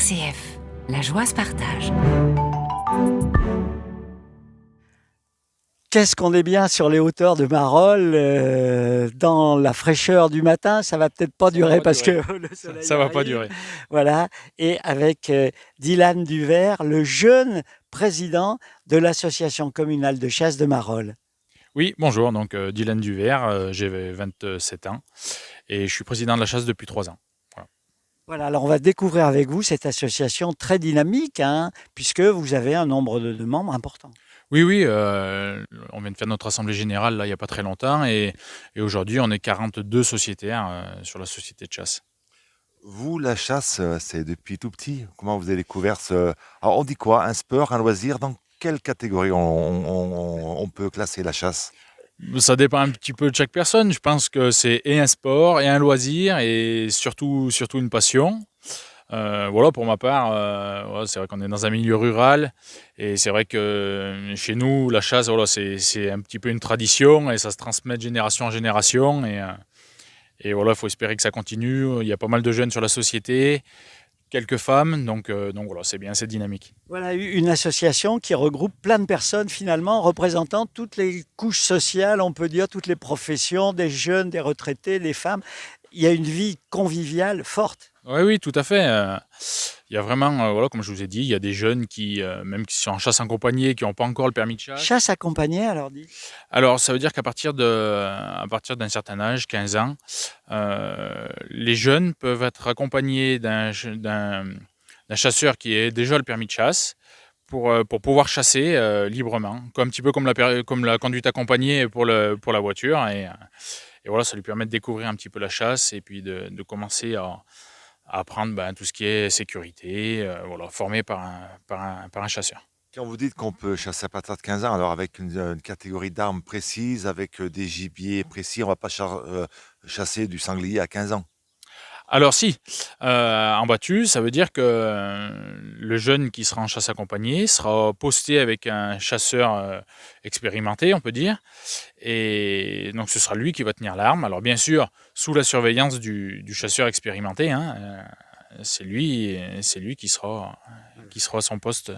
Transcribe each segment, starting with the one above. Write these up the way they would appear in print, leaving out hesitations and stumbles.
RCF, la joie se partage. Qu'est-ce qu'on est bien sur les hauteurs de Marolles, dans la fraîcheur du matin, ça va peut-être pas durer parce que le soleil Ça va pas arrive. durer. Voilà, et avec Dylan Duvert, le jeune président de l'association communale de chasse de Marolles. Oui, bonjour, donc Dylan Duvert, j'ai 27 ans et je suis président de la chasse depuis 3 ans. Voilà, alors on va découvrir avec vous cette association très dynamique, hein, puisque vous avez un nombre de membres important. Oui, on vient de faire notre assemblée générale là, il n'y a pas très longtemps et aujourd'hui on est 42 sociétaires sur la société de chasse. Vous, la chasse, c'est depuis tout petit. Comment vous avez découvert ce... Alors, on dit quoi? Un sport, un loisir? Dans quelle catégorie on peut classer la chasse? Ça dépend un petit peu de chaque personne, je pense que c'est et un sport et un loisir et surtout une passion. Voilà, pour ma part, voilà, c'est vrai qu'on est dans un milieu rural et c'est vrai que chez nous, la chasse, voilà, c'est un petit peu une tradition et ça se transmet de génération en génération et voilà, il faut espérer que ça continue. Il y a pas mal de jeunes sur la société, quelques femmes, donc voilà, c'est bien, c'est dynamique. Voilà, une association qui regroupe plein de personnes finalement, représentant toutes les couches sociales, on peut dire, toutes les professions, des jeunes, des retraités, des femmes. Il y a une vie conviviale forte. Oui, tout à fait. Il y a vraiment, voilà, comme je vous ai dit, il y a des jeunes qui, même qui sont en chasse accompagnée, qui n'ont pas encore le permis de chasse. Chasse accompagnée, alors dit. Alors, ça veut dire qu'à partir à partir d'un certain âge, 15 ans, les jeunes peuvent être accompagnés d'un chasseur qui ait déjà le permis de chasse pour pouvoir chasser librement, un petit peu comme la conduite accompagnée pour la voiture. Et voilà, ça lui permet de découvrir un petit peu la chasse et puis de commencer à apprendre tout ce qui est sécurité, voilà, formé par un chasseur. Quand vous dites qu'on peut chasser à partir de 15 ans, alors avec une catégorie d'armes précise, avec des gibiers précis, on va pas chasser du sanglier à 15 ans. Alors si, en battu, ça veut dire que le jeune qui sera en chasse accompagnée sera posté avec un chasseur expérimenté, on peut dire, et donc ce sera lui qui va tenir l'arme. Alors bien sûr, sous la surveillance du chasseur expérimenté, hein, c'est lui qui sera à son poste.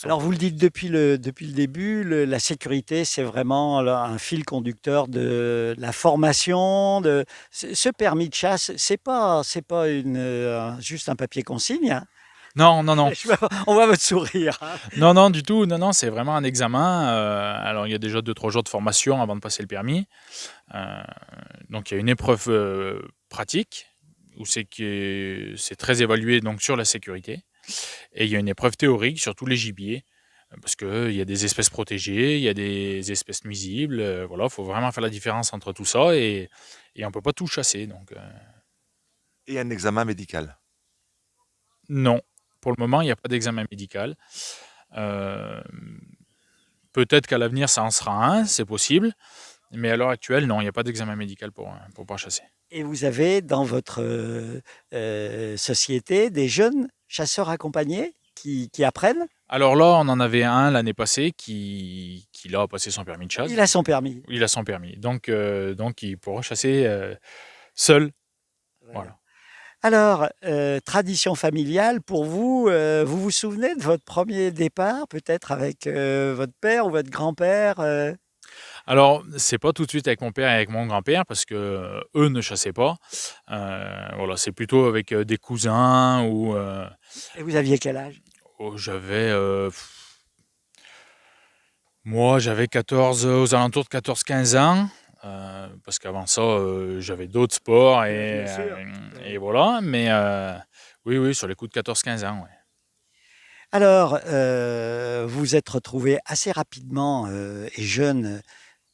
Alors vous le dites depuis le début, la sécurité, c'est vraiment là, un fil conducteur de la formation. Ce permis de chasse, c'est pas juste un papier consigne, hein. Non, non, non. On voit votre sourire, hein. Non, non, du tout. Non, non, c'est vraiment un examen. Alors, il y a déjà 2-3 jours de formation avant de passer le permis. Donc, il y a une épreuve pratique où c'est très évalué donc, sur la sécurité. Et il y a une épreuve théorique sur tous les gibiers. Parce qu'il y a des espèces protégées, il y a des espèces nuisibles. Voilà, il faut vraiment faire la différence entre tout ça et on ne peut pas tout chasser. Donc, Et un examen médical. non, pour le moment, il n'y a pas d'examen médical. Euh, Peut-être qu'à l'avenir, ça en sera un, c'est possible. Mais à l'heure actuelle, non, il n'y a pas d'examen médical pour pouvoir chasser. Et vous avez dans votre société des jeunes chasseurs accompagnés qui apprennent. Alors là, on en avait un l'année passée qui là, a passé son permis de chasse. Il a son permis. Il a son permis. Donc il pourra chasser seul. Voilà. Alors, tradition familiale, pour vous, vous vous souvenez de votre premier départ, peut-être avec votre père ou votre grand-père Alors, c'est pas tout de suite avec mon père et avec mon grand-père parce que eux ne chassaient pas. Voilà, c'est plutôt avec des cousins ou Et vous aviez quel âge? Moi, j'avais 14, aux alentours de 14-15 ans. Parce qu'avant ça, j'avais d'autres sports Bien sûr. et voilà. Mais oui, sur les coups de 14-15 ans, ouais. Alors, vous êtes retrouvé assez rapidement et jeune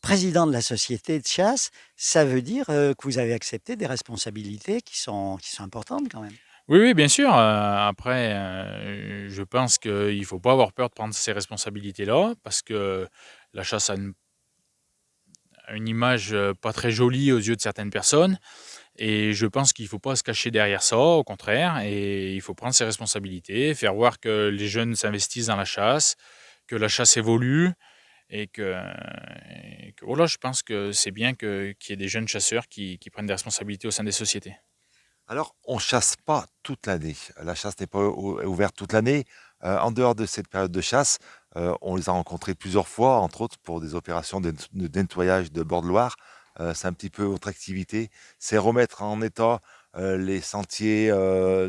président de la société de chasse. Ça veut dire que vous avez accepté des responsabilités qui sont importantes quand même. Oui, bien sûr. Après, je pense qu'il ne faut pas avoir peur de prendre ces responsabilités-là parce que la chasse a une image pas très jolie aux yeux de certaines personnes. Et je pense qu'il ne faut pas se cacher derrière ça, au contraire, et il faut prendre ses responsabilités, faire voir que les jeunes s'investissent dans la chasse, que la chasse évolue, voilà, je pense que c'est bien qu'il y ait des jeunes chasseurs qui prennent des responsabilités au sein des sociétés. Alors, on chasse pas toute l'année. La chasse n'est pas ouverte toute l'année. En dehors de cette période de chasse, on les a rencontrés plusieurs fois, entre autres pour des opérations de nettoyage de bord de Loire. C'est un petit peu votre activité, c'est remettre en état les sentiers,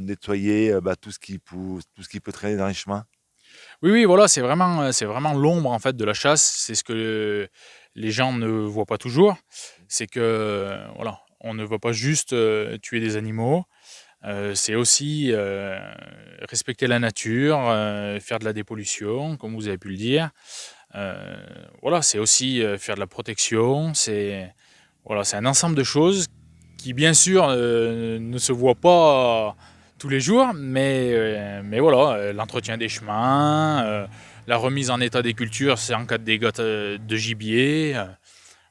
nettoyer tout ce qui peut traîner dans les chemins. Oui, oui, voilà, c'est vraiment l'ombre en fait de la chasse. C'est ce que les gens ne voient pas toujours. C'est que voilà, on ne va pas juste tuer des animaux. C'est aussi respecter la nature, faire de la dépollution, comme vous avez pu le dire. Euh, voilà, c'est aussi faire de la protection. C'est un ensemble de choses qui, bien sûr, ne se voient pas tous les jours, mais voilà, l'entretien des chemins, la remise en état des cultures, c'est en cas de dégâts de gibier.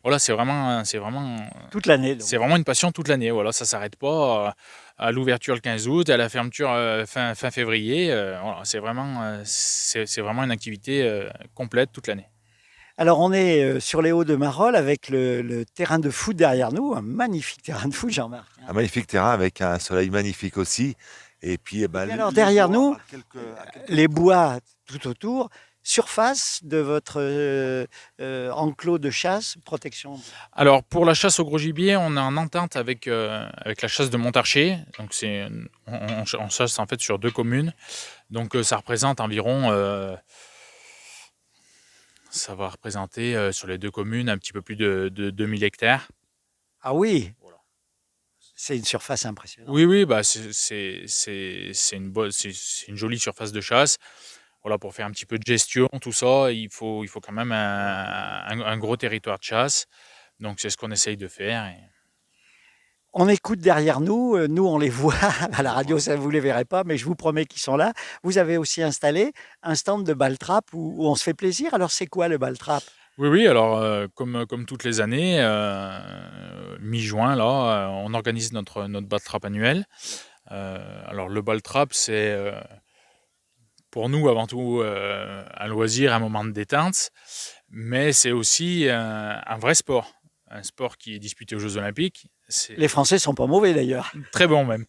Voilà, Toute l'année, donc. c'est vraiment une passion toute l'année. Voilà, ça s'arrête pas à l'ouverture le 15 août, à la fermeture fin février. Voilà, c'est vraiment une activité complète toute l'année. Alors, on est sur les hauts de Marolles avec le terrain de foot derrière nous, un magnifique terrain de foot, Jean-Marc. Un magnifique terrain avec un soleil magnifique aussi. Et puis, eh ben, Et alors, les derrière bois nous, à quelques les mètres. bois tout autour, surface de votre enclos de chasse, protection. Alors, pour la chasse au gros gibier, on est en entente avec la chasse de Montarcher. Donc, on chasse en fait sur 2 communes. Donc, ça représente environ, ça va représenter sur les 2 communes un petit peu plus de 2000 hectares. Ah oui, Voilà. c'est une surface impressionnante. Oui, oui, bah c'est une jolie surface de chasse. Voilà, pour faire un petit peu de gestion, tout ça, il faut quand même un gros territoire de chasse. Donc, c'est ce qu'on essaye de faire. On écoute derrière nous, nous on les voit à la radio, ça vous les verrez pas, mais je vous promets qu'ils sont là. Vous avez aussi installé un stand de ball trap où on se fait plaisir. Alors c'est quoi le ball trap? Oui, oui, alors comme toutes les années, mi-juin, là, on organise notre ball trap annuel. Alors le ball trap, c'est pour nous avant tout un loisir, un moment de détente, mais c'est aussi un vrai sport. Un sport qui est disputé aux Jeux Olympiques. C'est Les Français sont pas mauvais d'ailleurs. très bon même.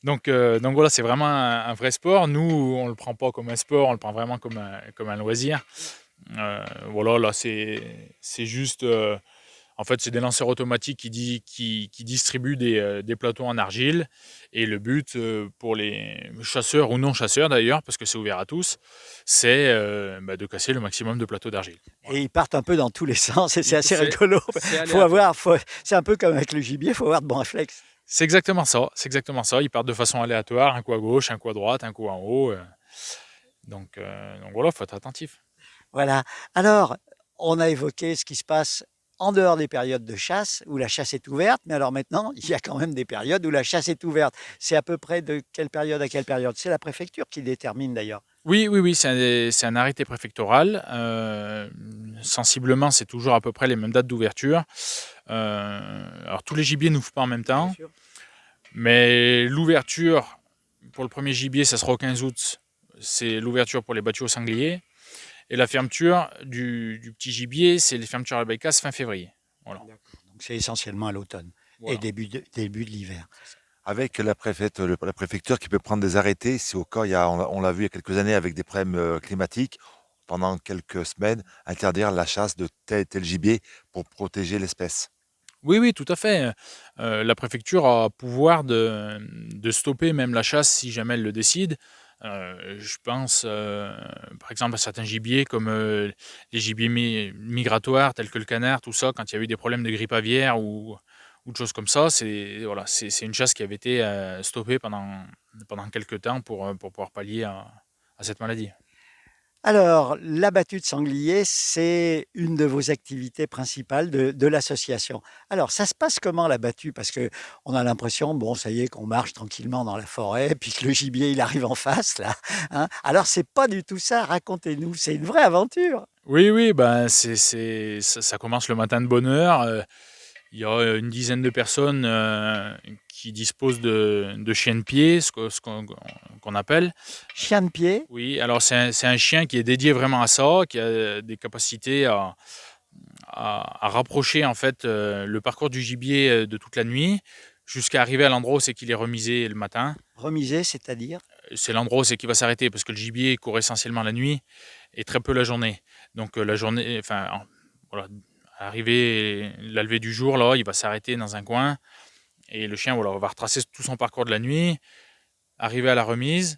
Donc voilà, c'est vraiment un vrai sport. Nous, on ne le prend pas comme un sport, on le prend vraiment comme un loisir. Voilà, là, c'est juste. En fait, c'est des lanceurs automatiques qui distribuent des plateaux en argile. Et le but, pour les chasseurs ou non chasseurs d'ailleurs, parce que c'est ouvert à tous, c'est de casser le maximum de plateaux d'argile. Voilà. Et ils partent un peu dans tous les sens et c'est assez C'est rigolo. c'est Faut aléatoire. c'est un peu comme avec le gibier, il faut avoir de bons réflexes. C'est exactement ça. C'est exactement ça. Ils partent de façon aléatoire, un coup à gauche, un coup à droite, un coup en haut. Donc voilà, faut être attentif. Voilà. Alors, on a évoqué ce qui se passe en dehors des périodes de chasse, où la chasse est ouverte, mais alors maintenant, il y a quand même des périodes où la chasse est ouverte. C'est à peu près de quelle période à quelle période? C'est la préfecture qui détermine d'ailleurs. Oui, oui, oui, c'est un arrêté préfectoral. Sensiblement, c'est toujours à peu près les mêmes dates d'ouverture. Alors tous les gibiers n'ouvrent pas en même Bien temps, sûr. mais l'ouverture pour le premier gibier, ça sera au 15 août. C'est l'ouverture pour les battues au sanglier. Et la fermeture du petit gibier, c'est les fermetures à la bécasse fin février. Voilà. Donc c'est essentiellement à l'automne et Voilà. début de l'hiver. Avec la préfecture qui peut prendre des arrêtés, si au cas, on l'a vu il y a quelques années avec des problèmes climatiques, pendant quelques semaines, interdire la chasse de tel et tel gibier pour protéger l'espèce. Oui, oui, tout à fait. La préfecture a pouvoir de stopper même la chasse si jamais elle le décide. Je pense, par exemple, à certains gibiers comme les gibiers migratoires tels que le canard, tout ça, quand il y a eu des problèmes de grippe aviaire ou de choses comme ça, c'est une chasse qui avait été stoppée pendant quelques temps pour pouvoir pallier à cette maladie. Alors, la battue de sanglier, c'est une de vos activités principales de l'association. Alors, ça se passe comment la battue? Parce que on a l'impression, bon, ça y est, qu'on marche tranquillement dans la forêt, puis que le gibier, il arrive en face, là, hein. Alors, c'est pas du tout ça. Racontez-nous. C'est une vraie aventure. Oui, oui, ben ça commence le matin de bonne heure. Il y a une dizaine de personnes qui disposent de chiens de pied, qu'on appelle. Chien de pied. Oui, alors c'est un chien qui est dédié vraiment à ça, qui a des capacités à rapprocher en fait le parcours du gibier de toute la nuit jusqu'à arriver à l'endroit où c'est qu'il est remisé le matin. Remisé, c'est-à-dire? C'est l'endroit où c'est qu'il va s'arrêter parce que le gibier court essentiellement la nuit et très peu la journée. Donc la journée, enfin voilà, arrivé la levée du jour, là, il va s'arrêter dans un coin et le chien voilà, va retracer tout son parcours de la nuit, arriver à la remise.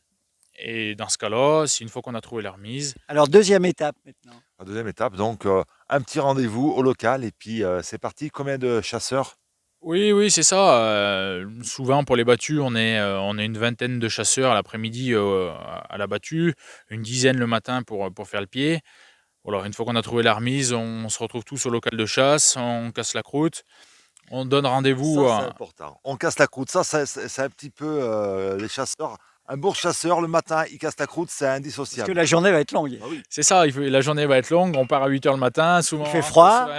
Et dans ce cas-là, c'est une fois qu'on a trouvé la remise. Alors, deuxième étape maintenant. La deuxième étape, donc un petit rendez-vous au local et puis c'est parti. Combien de chasseurs? Oui, c'est ça. Souvent pour les battues, on est une vingtaine de chasseurs à l'après-midi à la battue, une dizaine le matin pour faire le pied. Voilà, une fois qu'on a trouvé la remise, on se retrouve tous au local de chasse, on casse la croûte, on donne rendez-vous. Ça, c'est important. On casse la croûte. Ça, c'est un petit peu les chasseurs. Un bon chasseur, le matin, il casse la croûte, c'est Parce que indissociable. la journée va être longue. Ah oui. C'est ça, la journée va être longue, on part à 8 h le matin, souvent. Il fait froid.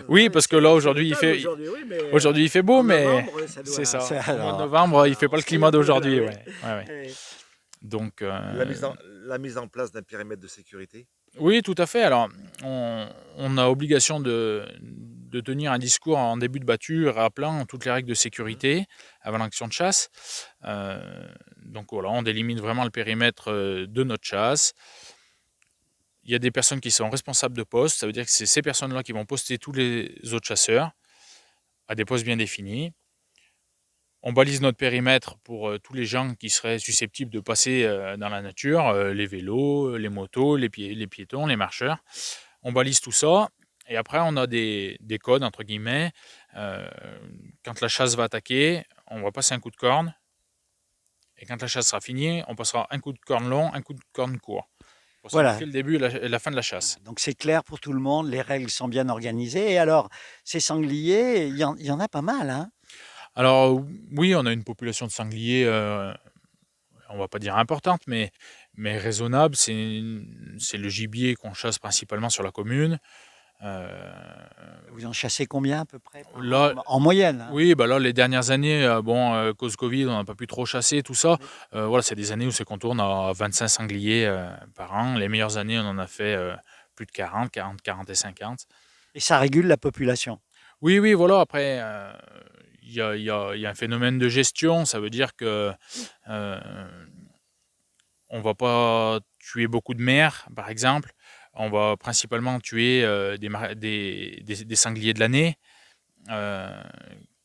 Oui, parce que là, aujourd'hui, il fait beau, mais c'est ça. C'est- Au mois de novembre, il fait pas le climat d'aujourd'hui. Ouais. Oui. Donc, La mise en place d'un périmètre de sécurité. oui, tout à fait. Alors, on a obligation de tenir un discours en début de battue, rappelant toutes les règles de sécurité avant l'action de chasse. Donc voilà, on délimite vraiment le périmètre de notre chasse. Il y a des personnes qui sont responsables de poste, ça veut dire que c'est ces personnes-là qui vont poster tous les autres chasseurs à des postes bien définis. On balise notre périmètre pour tous les gens qui seraient susceptibles de passer dans la nature, les vélos, les motos, les piétons, les marcheurs. On balise tout ça et après on a des codes entre guillemets. Quand la chasse va attaquer, on va passer un coup de corne et quand la chasse sera finie, on passera un coup de corne long, un coup de corne court. Pour Voilà. signifier le début et la fin de la chasse. Donc c'est clair pour tout le monde, les règles sont bien organisées. Et alors, ces sangliers, il y en a pas mal, hein? Alors oui, on a une population de sangliers, on va pas dire importante, mais raisonnable. C'est le gibier qu'on chasse principalement sur la commune. Vous en chassez combien à peu près par Là, an? En moyenne, hein? oui, bah là, les dernières années, cause Covid, on n'a pas pu trop chasser, tout ça. Voilà, c'est des années où c'est qu'on tourne à 25 sangliers par an. Les meilleures années, on en a fait plus de 40 et 50. Et ça régule la population. Oui, voilà. Après, il y a un phénomène de gestion. Ça veut dire que on va pas tuer beaucoup de mères, par exemple. On va principalement tuer des sangliers de l'année.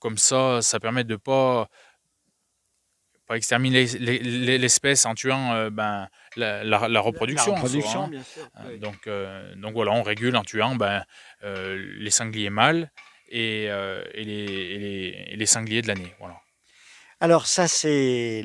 Comme ça permet de pas exterminer l'espèce en tuant la reproduction. La en soi, reproduction, hein. bien sûr. Oui. Donc voilà, on régule en tuant les sangliers mâles et les sangliers de l'année. Voilà. Alors ça, c'est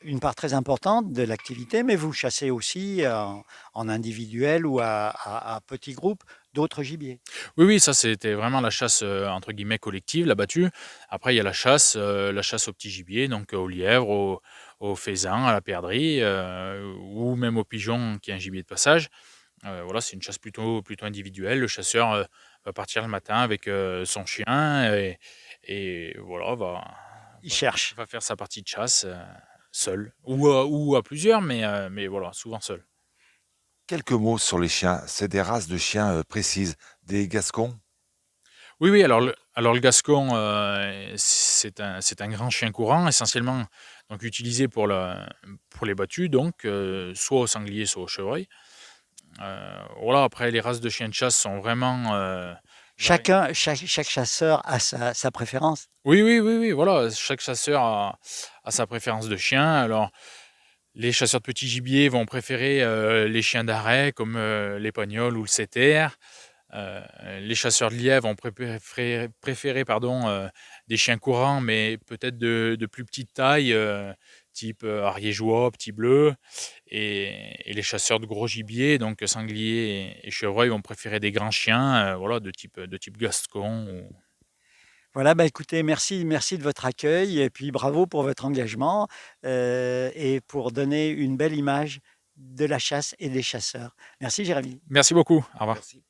une part très importante de l'activité, mais vous chassez aussi en individuel ou à petits groupes d'autres gibiers. Oui, ça c'était vraiment la chasse entre guillemets collective, la battue. Après, il y a la chasse au petit gibier, donc au lièvre, au faisan, à la perdrix, ou même au pigeon qui est un gibier de passage. Voilà, c'est une chasse plutôt individuelle. Le chasseur va partir le matin avec son chien et voilà, Ils cherchent. va faire sa partie de chasse seul ou à plusieurs, mais voilà, souvent seul. Quelques mots sur les chiens. C'est des races de chiens précises. Des gascons. Oui, alors le gascon, c'est un grand chien courant, essentiellement donc utilisé pour les battues, donc soit au sanglier, soit au chevreuil. Voilà, après les races de chiens de chasse sont vraiment Chaque chasseur a sa préférence. oui, voilà, chaque chasseur a sa préférence de chien. Alors, les chasseurs de petits gibiers vont préférer les chiens d'arrêt comme l'épagnol ou le setter. Les chasseurs de lièvre vont préférer des chiens courants, mais peut-être de plus petite taille, type ariégeois, petit bleu. Et les chasseurs de gros gibier, donc sangliers et chevreuils, vont préférer des grands chiens, voilà, de type gascon. Voilà, bah écoutez, merci de votre accueil et puis bravo pour votre engagement et pour donner une belle image de la chasse et des chasseurs. Merci Jérémy. Merci beaucoup. Au revoir. Merci.